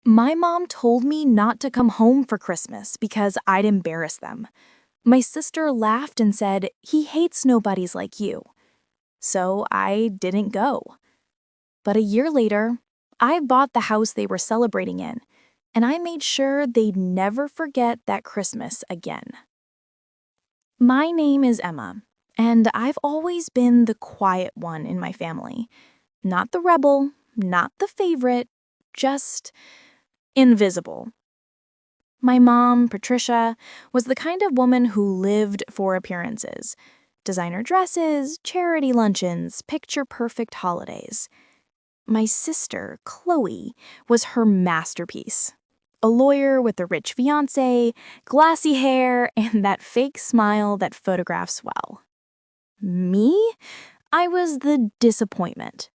My mom told me not to come home for Christmas because I'd embarrass them. My sister laughed and said, "He hates nobodies like you." So I didn't go. But a year later, I bought the house they were celebrating in, and I made sure they'd never forget that Christmas again. My name is Emma, and I've always been the quiet one in my family. Not the rebel, not the favorite, just invisible. My mom, Patricia, was the kind of woman who lived for appearances. Designer dresses, charity luncheons, picture-perfect holidays. My sister, Chloe, was her masterpiece. A lawyer with a rich fiancé, glassy hair, and that fake smile that photographs well. Me? I was the disappointment.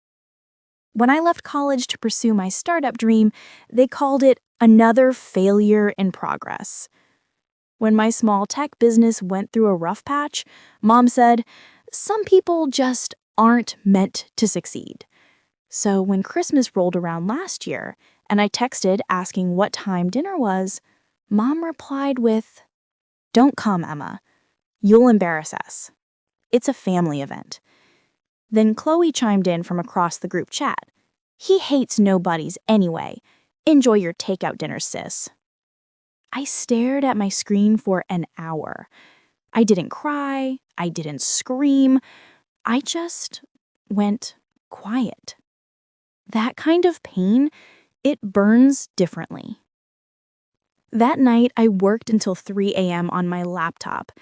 When I left college to pursue my startup dream, they called it another failure in progress. When my small tech business went through a rough patch, Mom said, "Some people just aren't meant to succeed." So when Christmas rolled around last year, and I texted asking what time dinner was, Mom replied with, "Don't come, Emma. You'll embarrass us. It's a family event." Then Chloe chimed in from across the group chat. "He hates nobodies anyway. Enjoy your takeout dinner, sis." I stared at my screen for an hour. I didn't cry. I didn't scream. I just went quiet. That kind of pain, it burns differently. That night, I worked until 3 a.m. on my laptop.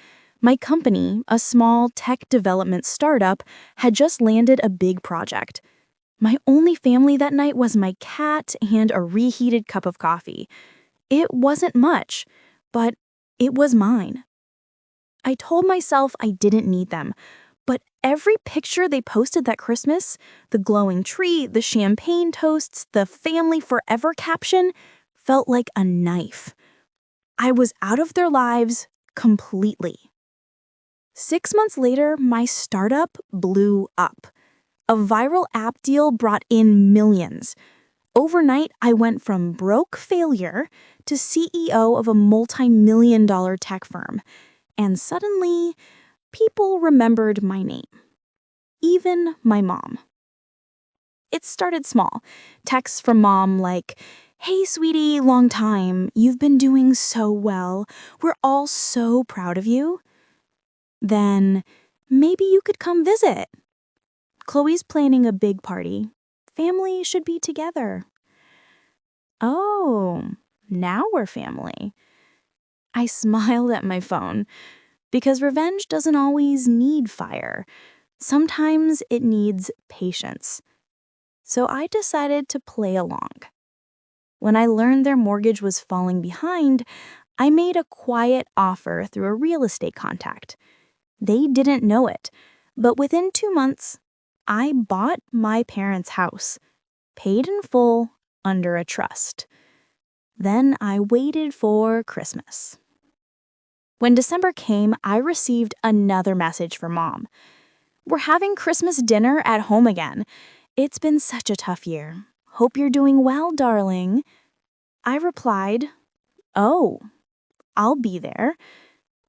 My company, a small tech development startup, had just landed a big project. My only family that night was my cat and a reheated cup of coffee. It wasn't much, but it was mine. I told myself I didn't need them, but every picture they posted that Christmas, the glowing tree, the champagne toasts, the family forever caption, felt like a knife. I was out of their lives completely. 6 months later, my startup blew up. A viral app deal brought in millions. Overnight, I went from broke failure to CEO of a multi-million-dollar tech firm. And suddenly, people remembered my name. Even my mom. It started small. Texts from Mom like, "Hey, sweetie, long time. You've been doing so well. We're all so proud of you." Then, "Maybe you could come visit. Chloe's planning a big party. Family should be together." Oh, now we're family. I smiled at my phone because revenge doesn't always need fire. Sometimes it needs patience. So I decided to play along. When I learned their mortgage was falling behind, I made a quiet offer through a real estate contact. They didn't know it, but within 2 months, I bought my parents' house, paid in full under a trust. Then I waited for Christmas. When December came, I received another message from Mom. "We're having Christmas dinner at home again. It's been such a tough year. Hope you're doing well, darling." I replied, "Oh, I'll be there.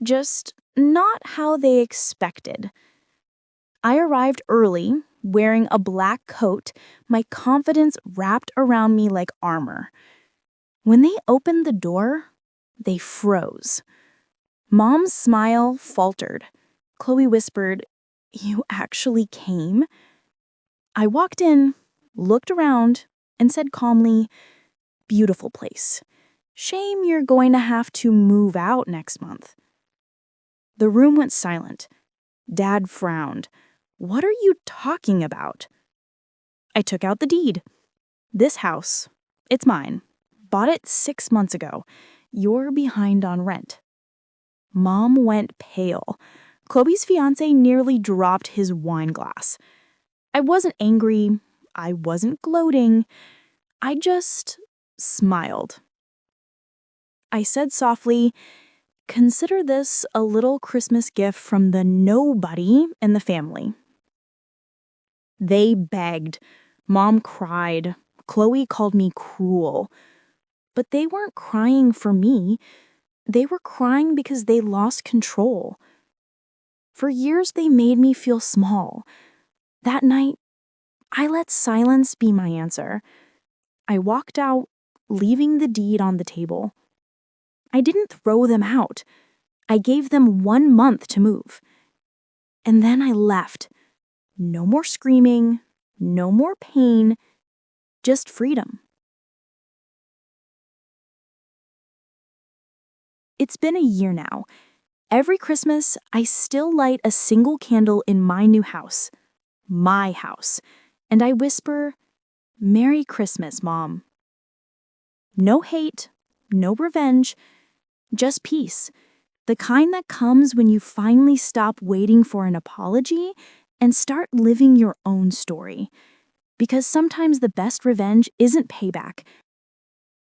Just not how they expected." I arrived early, wearing a black coat, my confidence wrapped around me like armor. When they opened the door, they froze. Mom's smile faltered. Chloe whispered, "You actually came?" I walked in, looked around, and said calmly, "Beautiful place. Shame you're going to have to move out next month." The room went silent. Dad frowned. "What are you talking about?" I took out the deed. "This house, it's mine. Bought it 6 months ago. You're behind on rent." Mom went pale. Chloe's fiancé nearly dropped his wine glass. I wasn't angry. I wasn't gloating. I just smiled. I said softly, "Consider this a little Christmas gift from the nobody in the family." They begged. Mom cried. Chloe called me cruel. But they weren't crying for me. They were crying because they lost control. For years, they made me feel small. That night, I let silence be my answer. I walked out, leaving the deed on the table. I didn't throw them out. I gave them 1 month to move. And then I left. No more screaming, no more pain, just freedom. It's been a year now. Every Christmas, I still light a single candle in my new house, my house, and I whisper, "Merry Christmas, Mom." No hate, no revenge, just peace. The kind that comes when you finally stop waiting for an apology and start living your own story. Because sometimes the best revenge isn't payback,